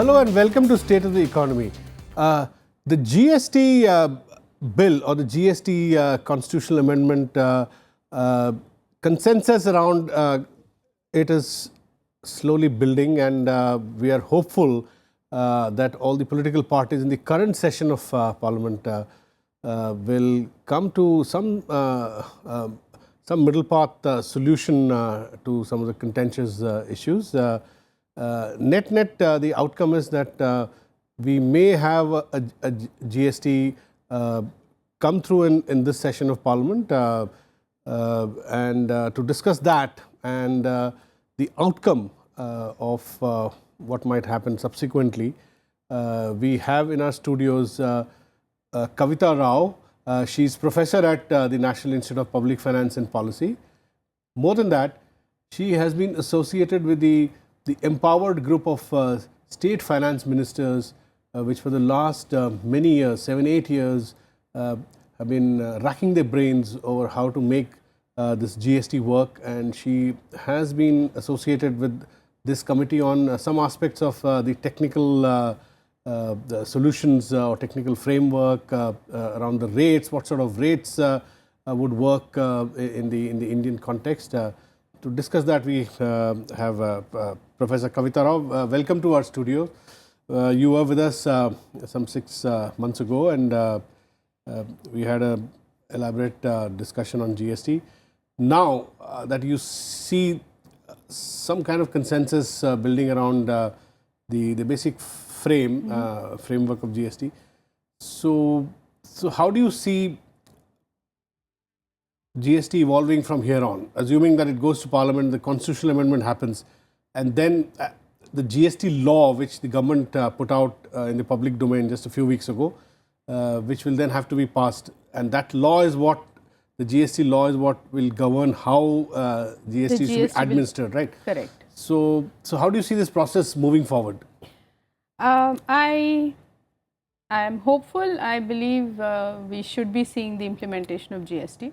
Hello and welcome to State of the Economy. The GST bill or the GST constitutional amendment consensus around it is slowly building, and we are hopeful that all the political parties in the current session of Parliament will come to some middle path solution to some of the contentious issues. Net, the outcome is that we may have a GST come through in this session of Parliament, and to discuss that and the outcome of what might happen subsequently, we have in our studios Kavita Rao. She is professor at the National Institute of Public Finance and Policy. More than that, she has been associated with the empowered group of state finance ministers, which for the last many years, 7-8 years, have been racking their brains over how to make this GST work. And she has been associated with this committee on some aspects of the technical the solutions or technical framework around the rates, what sort of rates would work in the Indian context. To discuss that, we have Professor Kavita Rao. Welcome to our studio. You were with us some 6 months ago, and we had an elaborate discussion on GST. Now that you see some kind of consensus building around the basic framework of GST, so how do you see GST evolving from here on, assuming that it goes to Parliament, the constitutional amendment happens, and then the GST law, which the government put out in the public domain just a few weeks ago, which will then have to be passed, and that law is what, the GST law is what will govern how GST is to be administered, right? Correct. So how do you see this process moving forward? I am hopeful. I believe we should be seeing the implementation of GST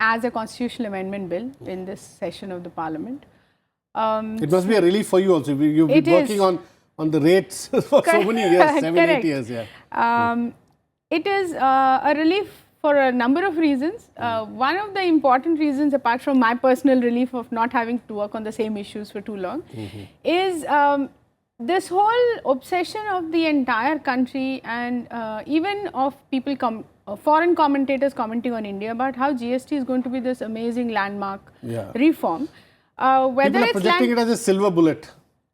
as a constitutional amendment bill in this session of the Parliament. It must be a relief for you also. You've been working on the rates for so many years, 7-8 years. Yeah. It is a relief for a number of reasons. One of the important reasons, apart from my personal relief of not having to work on the same issues for too long, is this whole obsession of the entire country and even of people, foreign commentators commenting on India about how GST is going to be this amazing landmark reform. Whether people are projecting it as a silver bullet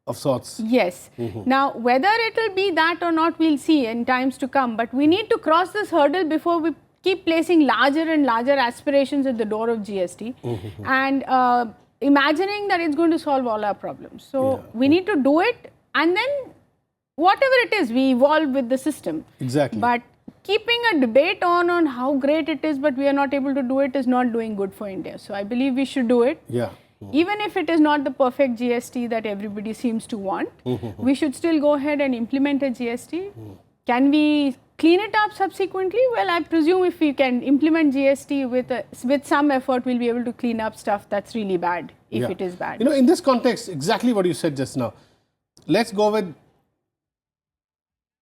of sorts. Yes. Now, whether it will be that or not, we'll see in times to come. But we need to cross this hurdle before we keep placing larger and larger aspirations at the door of GST and imagining that it's going to solve all our problems. So, we need to do it, and then whatever it is, we evolve with the system. Exactly. But keeping a debate on how great it is, but we are not able to do it, is not doing good for India. So, I believe we should do it. Yeah. Even if it is not the perfect GST that everybody seems to want, we should still go ahead and implement a GST. Can we clean it up subsequently? Well, I presume if we can implement GST with some effort, we'll be able to clean up stuff that's really bad, if it is bad. You know, in this context, exactly what you said just now. Let's go with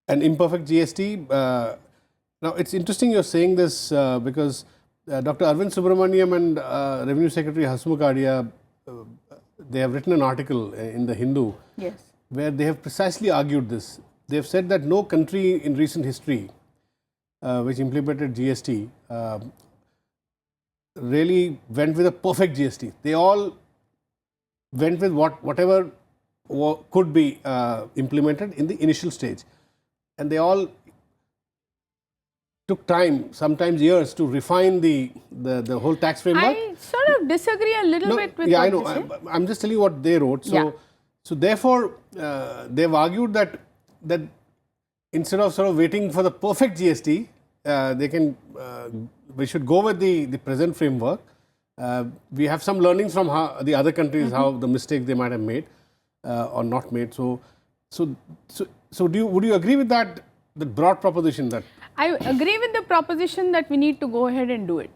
an imperfect GST. Now, it's interesting you're saying this because Dr. Arvind Subramaniam and Revenue Secretary Hasmukh Adia, they have written an article in the Hindu where they have precisely argued this. They have said that no country in recent history which implemented GST really went with a perfect GST. They all went with whatever could be implemented in the initial stage, and they all took time, sometimes years, to refine the whole tax framework. I sort of disagree a little bit with what I know. you say. I'm just telling you what they wrote. So therefore, they've argued that instead of sort of waiting for the perfect GST, we should go with the present framework. We have some learnings from the other countries, how the mistakes they might have made or not made. So would you agree with that, the broad proposition that? I agree with the proposition that we need to go ahead and do it.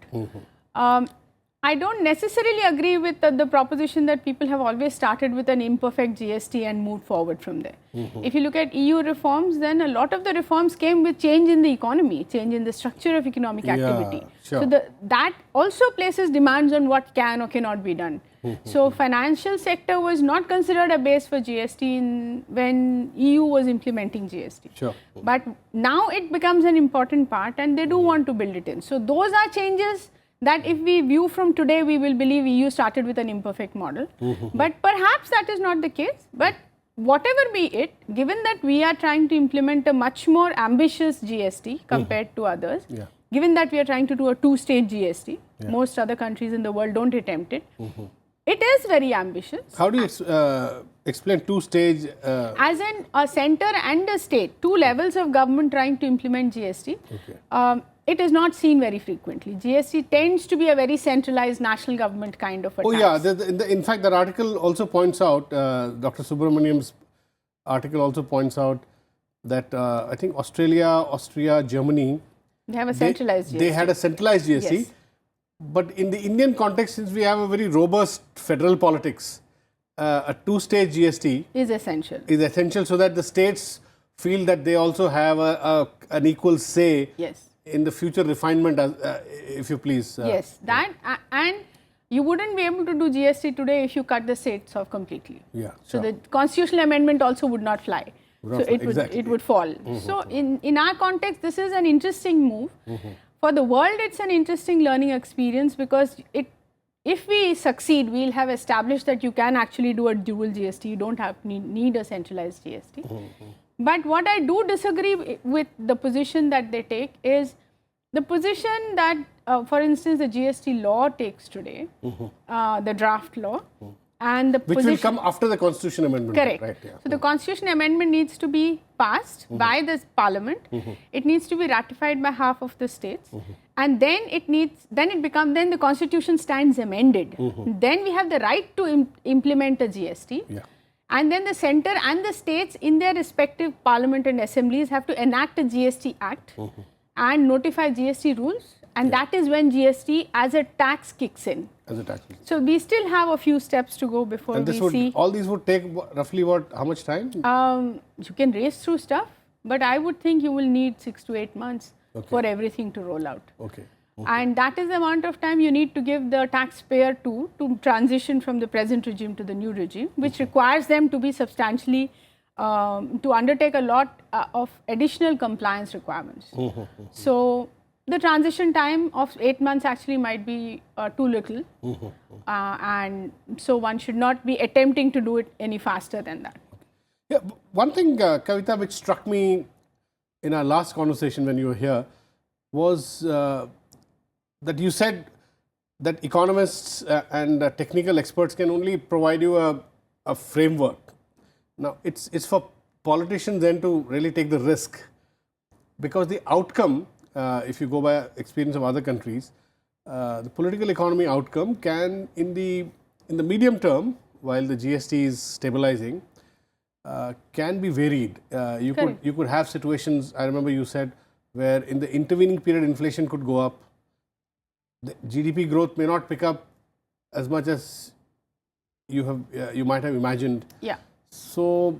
I don't necessarily agree with the proposition that people have always started with an imperfect GST and moved forward from there. If you look at EU reforms, then a lot of the reforms came with change in the economy, change in the structure of economic activity. Sure. So that also places demands on what can or cannot be done. So financial sector was not considered a base for GST when EU was implementing GST. Sure. But now it becomes an important part and they do want to build it in. So those are changes that if we view from today, we will believe EU started with an imperfect model. But perhaps that is not the case. But whatever be it, given that we are trying to implement a much more ambitious GST compared to others, given that we are trying to do a two-stage GST, most other countries in the world don't attempt it. It is very ambitious. How do you explain two-stage? As in a center and a state, two levels of government trying to implement GST. It is not seen very frequently. GST tends to be a very centralized national government kind of a tax. In fact, that article also points out, Dr. Subramaniam's article also points out that I think Australia, Austria, Germany, they have a centralized GST. They had a centralized GST. Yes. But in the Indian context, since we have a very robust federal politics, a two-stage GST is essential. So that the states feel that they also have an equal say in the future refinement, if you please. Yes, and you wouldn't be able to do GST today if you cut the states off completely. So the constitutional amendment also would not fly. So it would fall. So in our context, this is an interesting move. For the world, it's an interesting learning experience because if we succeed, we'll have established that you can actually do a dual GST. You don't need a centralized GST. But what I do disagree with the position that they take is the position that, for instance, the GST law takes today, the draft law, and the which will come after the constitution amendment. Correct. Right, So the constitution amendment needs to be passed by the parliament. It needs to be ratified by half of the states, and then then the constitution stands amended. Then we have the right to implement a GST. And then the center and the states in their respective parliament and assemblies have to enact a GST Act and notify GST rules, and that is when GST as a tax kicks in. So we still have a few steps to go before all these would take roughly how much time? You can race through stuff, but I would think you will need 6 to 8 months for everything to roll out. And that is the amount of time you need to give the taxpayer to transition from the present regime to the new regime, which requires them to be substantially, to undertake a lot of additional compliance requirements. So the transition time of 8 months actually might be too little. And so one should not be attempting to do it any faster than that. Yeah, one thing, Kavita, which struck me in our last conversation when you were here was that you said that economists and technical experts can only provide you a framework. Now, it's for politicians then to really take the risk, because the outcome, if you go by experience of other countries, the political economy outcome can, in the medium term, while the GST is stabilizing, can be varied. You could have situations, I remember you said, where in the intervening period inflation could go up. The GDP growth may not pick up as much as you might have imagined. So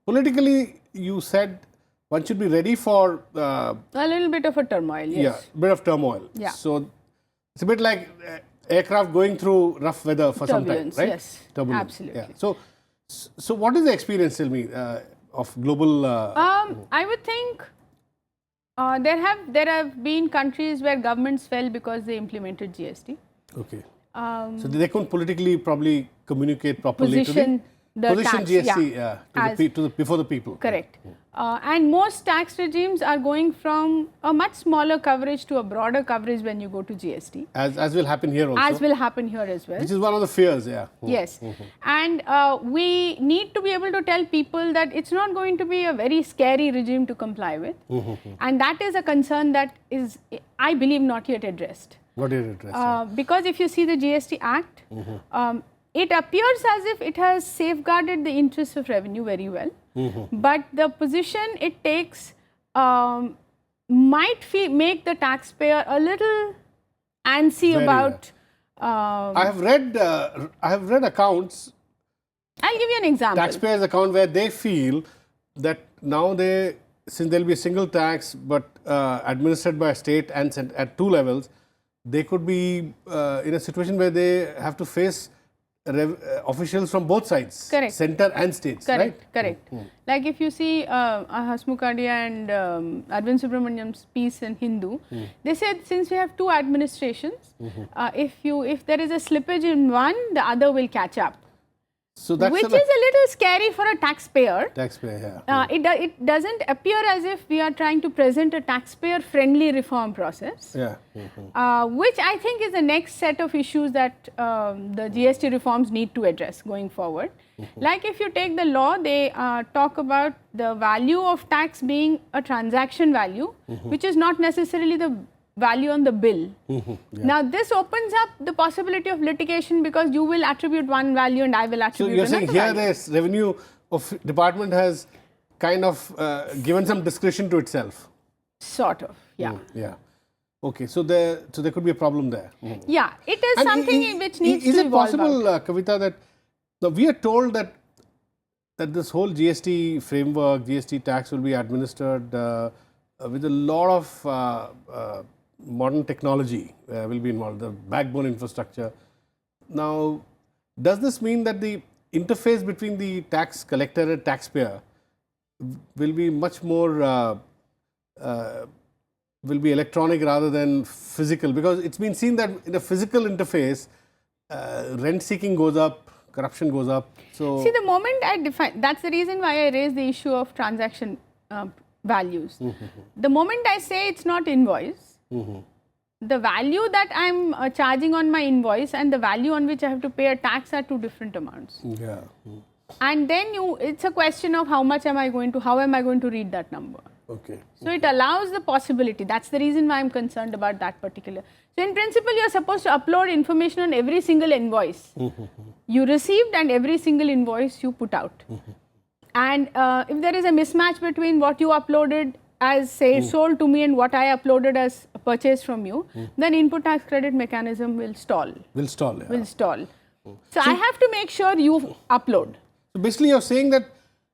politically, you said one should be ready for a little bit of a turmoil. Bit of turmoil. So it's a bit like aircraft going through rough weather for some time, right? Yes, absolutely. So what is the experience, tell me, of global? I would think there have been countries where governments fell because they implemented GST. So they couldn't politically probably communicate properly position GST before the people. Correct. And most tax regimes are going from a much smaller coverage to a broader coverage when you go to GST. As will happen here also. As will happen here as well. Which is one of the fears, Yes. And we need to be able to tell people that it's not going to be a very scary regime to comply with. And that is a concern that is, I believe, not yet addressed. Because if you see the GST Act, it appears as if it has safeguarded the interests of revenue very well. But the position it takes might make the taxpayer a little antsy about I have read accounts, I'll give you an example. taxpayers' account, where they feel that now since there will be a single tax but administered by a state and at two levels, they could be in a situation where they have to face officials from both sides, Correct. center and states, Correct, right? correct. Like if you see Hasmukh Adia and Arvind Subramaniam's piece in Hindu, they said since we have two administrations, if there is a slippage in one, the other will catch up. So that's Which is a little scary for a taxpayer. yeah. It doesn't appear as if we are trying to present a taxpayer-friendly reform process, Yeah. which I think is the next set of issues that the GST reforms need to address going forward. Like if you take the law, they talk about the value of tax being a transaction value, which is not necessarily the value on the bill. Now this opens up the possibility of litigation because you will attribute one value and I will attribute another value. So you're saying here the revenue of department has kind of given some discretion to itself. Sort of, yeah. Yeah. Okay, so there could be a problem there. Yeah, it is And something which needs to Is it evolve possible, out. Kavita, that now we are told that this whole GST framework, GST tax will be administered with a lot of modern technology will be involved, the backbone infrastructure. Now, does this mean that the interface between the tax collector and taxpayer will be much more will be electronic rather than physical? Because it's been seen that in a physical interface, rent seeking goes up, corruption goes up. So See, the moment I define, that's the reason why I raised the issue of transaction values. The moment I say it's not invoice, the value that I'm charging on my invoice and the value on which I have to pay a tax are two different amounts. yeah. And then it's a question of how am I going to read that number. Okay. So it allows the possibility. That's the reason why I'm concerned about that particular. So in principle, you're supposed to upload information on every single invoice you received and every single invoice you put out. And if there is a mismatch between what you uploaded as say sold to me and what I uploaded as purchase from you, then input tax credit mechanism will stall. Will stall. Yeah. Will stall. So I have to make sure you upload. So basically, you're saying that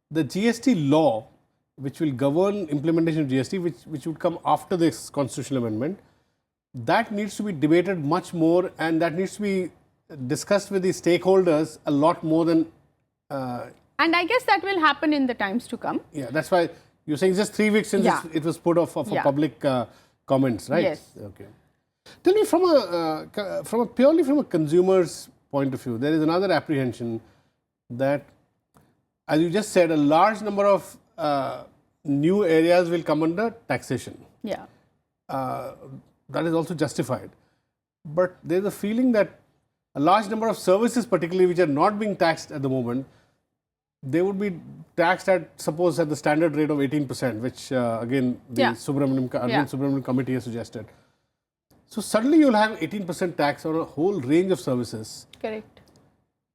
the GST law, which will govern implementation of GST, which would come after this constitutional amendment, that needs to be debated much more, and that needs to be discussed with the stakeholders a lot more than. And I guess that will happen in the times to come. Yeah, that's why you're saying just 3 weeks since it was put off for public comments, right? Yes. Okay. Tell me, purely from a consumer's point of view, there is another apprehension that, as you just said, a large number of new areas will come under taxation. Yeah. That is also justified. But there is a feeling that a large number of services, particularly which are not being taxed at the moment, they would be taxed at, suppose, at the standard rate of 18%, which again the Subramaniam committee has suggested. So suddenly you will have 18% tax on a whole range of services. Correct.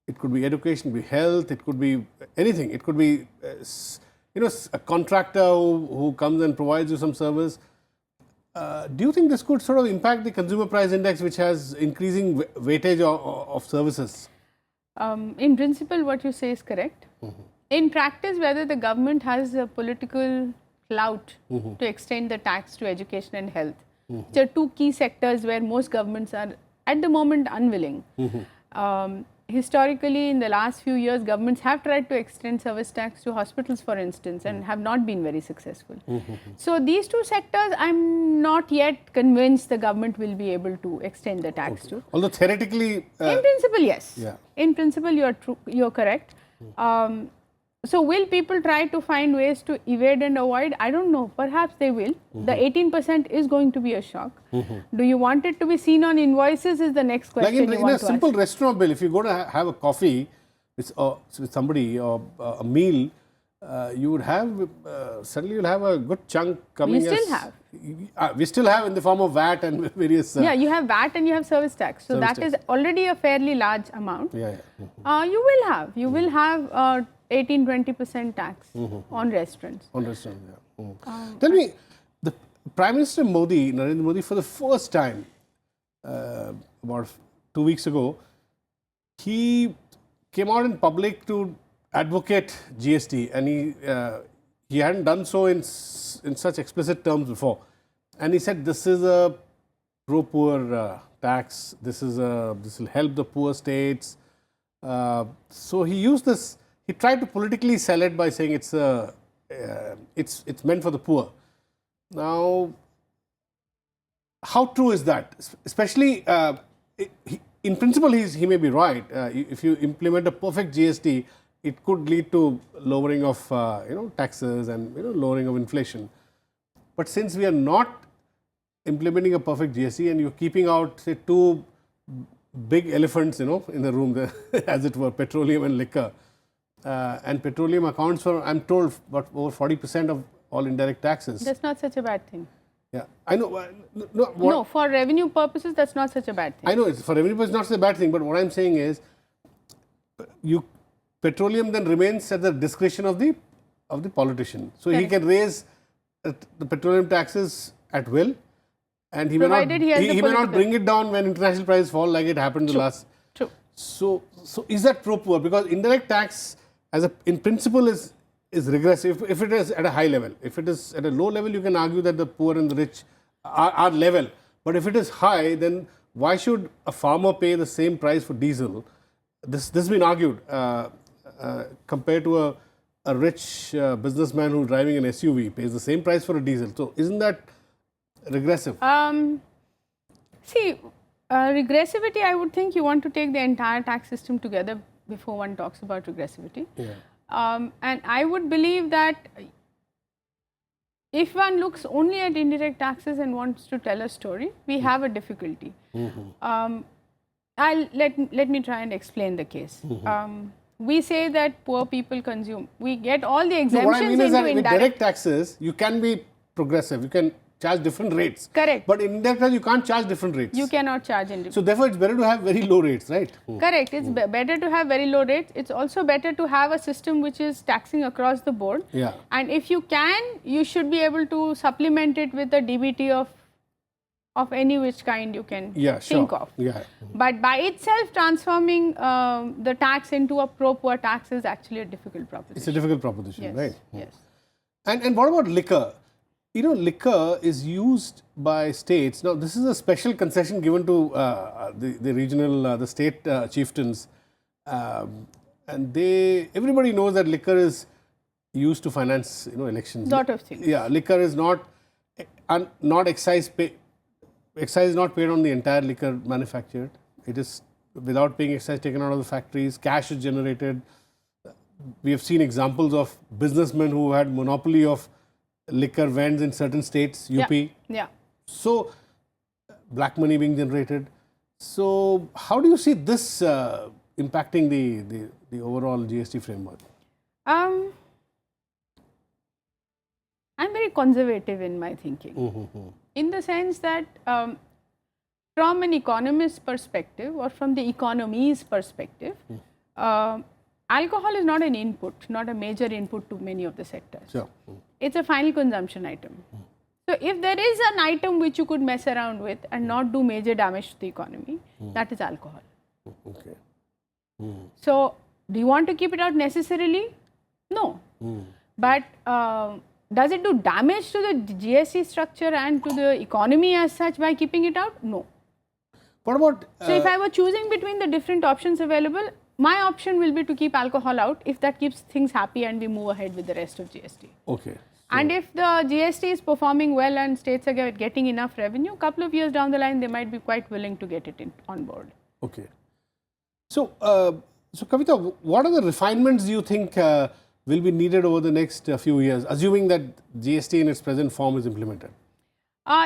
It could be education, it could be health, it could be anything. It could be a contractor who comes and provides you some service. Do you think this could sort of impact the consumer price index, which has increasing weightage of services? In principle, what you say is correct. In practice, whether the government has a political clout to extend the tax to education and health, which are two key sectors where most governments are at the moment unwilling. Historically, in the last few years, governments have tried to extend service tax to hospitals, for instance, and have not been very successful. So these two sectors, I'm not yet convinced the government will be able to extend the tax to. Although theoretically, in principle, yes. Yeah. In principle, you're correct. So will people try to find ways to evade and avoid? I don't know. Perhaps they will. The 18% is going to be a shock. Do you want it to be seen on invoices is the next question like in a simple restaurant bill, if you go to have a coffee with somebody or a meal, you would have, suddenly you'll have a good chunk coming. We still have. We still have in the form of VAT and various. Yeah, you have VAT and you have service tax. So that is already a fairly large amount. You will have 18-20% tax on restaurants. On restaurants, Tell me, the Prime Minister Narendra Modi, for the first time, about 2 weeks ago, he came out in public to advocate GST, and he hadn't done so in such explicit terms before. And he said this is a pro-poor tax. This will help the poor states. So he used this. He tried to politically sell it by saying it's meant for the poor. Now, how true is that? Especially in principle, he may be right. If you implement a perfect GST, it could lead to lowering of taxes and lowering of inflation. But since we are not implementing a perfect GST and you're keeping out, say, two big elephants, in the room, as it were, petroleum and liquor, and petroleum accounts for, I'm told, over 40% of all indirect taxes. That's not such a bad thing. Yeah, I know. No, for revenue purposes, that's not such a bad thing. I know, for revenue purposes, not such a bad thing. But what I'm saying is, petroleum then remains at the discretion of the politician. So he can raise the petroleum taxes at will, and he may not bring it down when international prices fall, like it happened in the last. True. So is that pro-poor? Because indirect tax, in principle, is regressive if it is at a high level. If it is at a low level, you can argue that the poor and the rich are level. But if it is high, then why should a farmer pay the same price for diesel? This has been argued compared to a rich businessman who's driving an SUV pays the same price for a diesel. So isn't that regressive? Regressivity, I would think you want to take the entire tax system together before one talks about regressivity. Yeah. And I would believe that if one looks only at indirect taxes and wants to tell a story, we have a difficulty. Let me try and explain the case. We say that poor people consume. We get all the exemptions what I mean is that into with direct taxes, you can be progressive. You can charge different rates. Correct. But in indirect tax, you can't charge different rates. You cannot charge indirect. So therefore, it's better to have very low rates, right? Correct. It's better to have very low rates. It's also better to have a system which is taxing across the board. Yeah. And if you can, you should be able to supplement it with a DBT of any which kind you can think of. Yeah. But by itself, transforming the tax into a pro-poor tax is actually a difficult proposition. It's a difficult proposition, yes. right? Yes. And what about liquor? Liquor is used by states. Now, this is a special concession given to the regional, the state chieftains. And everybody knows that liquor is used to finance, elections. Lot of things. Yeah, liquor is not excise is not paid on the entire liquor manufactured. It is without paying excise taken out of the factories. Cash is generated. We have seen examples of businessmen who had monopoly of liquor vends in certain states, UP. Yeah. So, black money being generated. So, how do you see this impacting the overall GST framework? I'm very conservative in my thinking. In the sense that from an economist's perspective or from the economy's perspective, alcohol is not an input, not a major input to many of the sectors. Sure. It's a final consumption item. So, if there is an item which you could mess around with and not do major damage to the economy, that is alcohol. Okay. So, do you want to keep it out necessarily? No. But does it do damage to the GST structure and to the economy as such by keeping it out? No. What about... So, if I were choosing between the different options available, my option will be to keep alcohol out if that keeps things happy and we move ahead with the rest of GST. Okay. And if the GST is performing well and states are getting enough revenue, a couple of years down the line, they might be quite willing to get it on board. Okay. So, Kavita, what are the refinements do you think will be needed over the next few years, assuming that GST in its present form is implemented?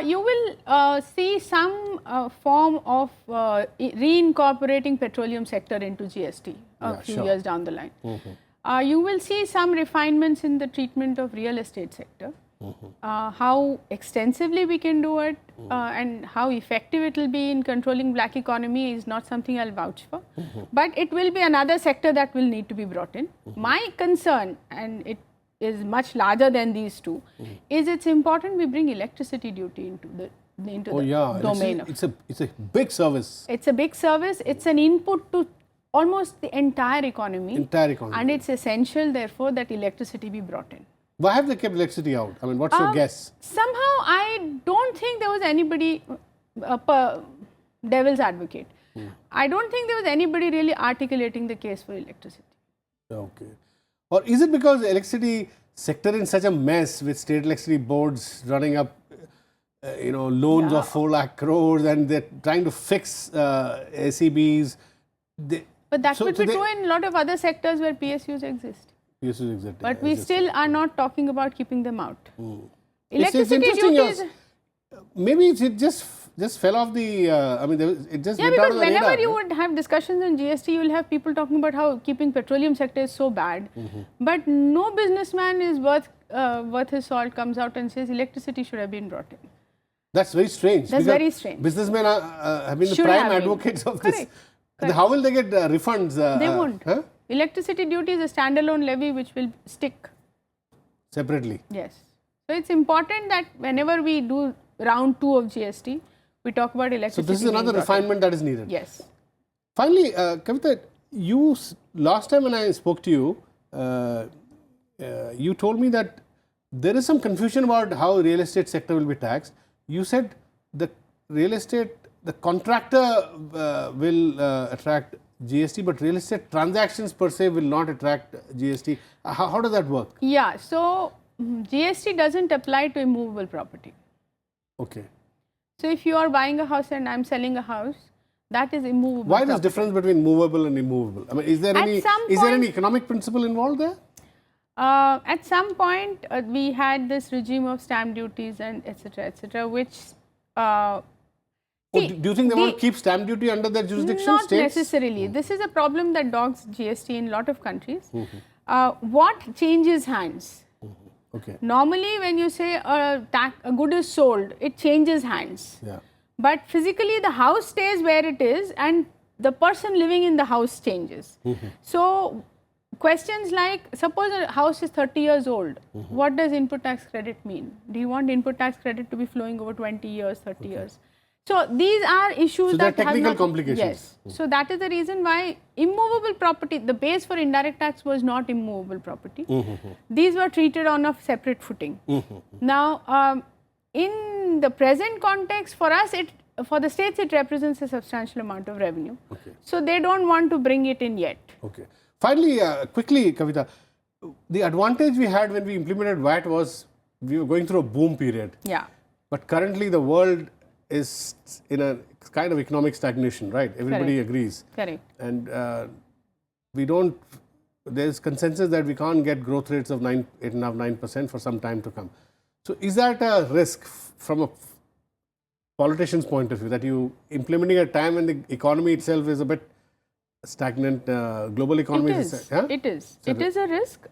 You will see some form of reincorporating petroleum sector into GST a few years down the line. You will see some refinements in the treatment of real estate sector. How extensively we can do it and how effective it will be in controlling black economy is not something I'll vouch for. But it will be another sector that will need to be brought in. My concern, and it is much larger than these two, is it's important we bring electricity duty into the into Oh the yeah, domain electricity, of. it's a big service. It's a big service. It's an input to almost the entire economy. Entire economy. And it's essential, therefore, that electricity be brought in. Why have they kept electricity out? I mean, what's your guess? Somehow, I don't think there was anybody, devil's advocate. I don't think there was anybody really articulating the case for electricity. Okay. Or is it because the electricity sector in such a mess with state electricity boards running up, loans of 4 lakh crores, and they're trying to fix ACBs. But that would be true in a lot of other sectors where PSUs exist. PSUs exist. But we still are not talking about keeping them out. Electricity duties. Maybe it just fell off the. It just went out of the radar. Whenever you would have discussions on GST, you will have people talking about how keeping petroleum sector is so bad. But no businessman is worth his salt comes out and says electricity should have been brought in. That's very strange. That's very strange. Businessmen have been the prime advocates of this. Correct. How will they get refunds? They won't. Huh? Electricity duty is a standalone levy which will stick separately. Yes. So it's important that whenever we do round 2 of GST, we talk about electricity. So this is another refinement that is needed. Yes. Finally, Kavita, last time when I spoke to you, you told me that there is some confusion about how real estate sector will be taxed. You said the real estate, the contractor will attract GST, but real estate transactions per se will not attract GST. How does that work? Yeah, so GST doesn't apply to immovable property. Okay. So if you are buying a house and I am selling a house, that is immovable. Why this difference between movable and immovable? I mean, is there any economic principle involved there? At some point, we had this regime of stamp duties and etc., which. Do you think they want to keep stamp duty under their jurisdiction? Not necessarily. This is a problem that dogs GST in a lot of countries. What changes hands? Okay. Normally, when you say a good is sold, it changes hands. Yeah. But physically, the house stays where it is, and the person living in the house changes. So, questions like, suppose a house is 30 years old, what does input tax credit mean? Do you want input tax credit to be flowing over 20 years, 30 years? So, these are issues that have technical complications. Yes. So, that is the reason why immovable property, the base for indirect tax was not immovable property. These were treated on a separate footing. Now, in the present context, for us, for the states, it represents a substantial amount of revenue. Okay. So, they don't want to bring it in yet. Okay. Finally, quickly, Kavita, the advantage we had when we implemented VAT was we were going through a boom period. Yeah. But currently, the world is in a kind of economic stagnation, right? Everybody agrees. Correct. And there's consensus that we can't get growth rates of 8.5–9% for some time to come. So, is that a risk from a politician's point of view, that you implementing at a time when the economy itself is a bit stagnant, global economy is? It is. It is a risk.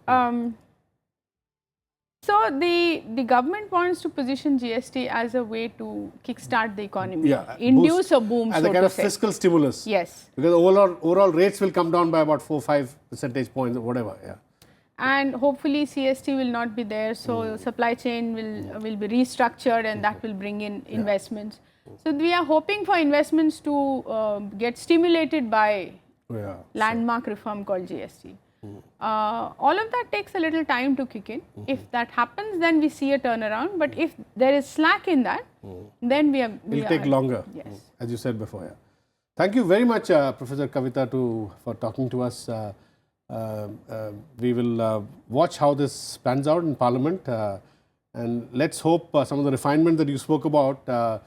So, the government wants to position GST as a way to kickstart the economy, induce a boom, as a kind of fiscal stimulus. Yes. Because overall rates will come down by about 4–5 percentage points or whatever. Yeah. And hopefully CST will not be there, so supply chain will be restructured, and that will bring in investments. So, we are hoping for investments to get stimulated by landmark reform called GST. All of that takes a little time to kick in. If that happens, then we see a turnaround. But if there is slack in that, then it will take longer. Yes. As you said before. Yeah. Thank you very much, Professor Kavita, for talking to us. We will watch how this pans out in Parliament, and let's hope some of the refinement that you spoke about, the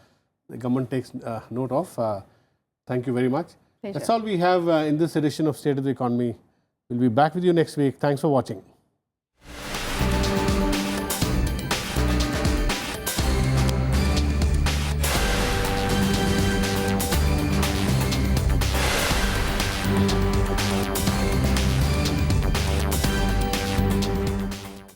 government takes note of. Thank you very much. Pleasure. That's all we have in this edition of State of the Economy. We'll be back with you next week. Thanks for watching.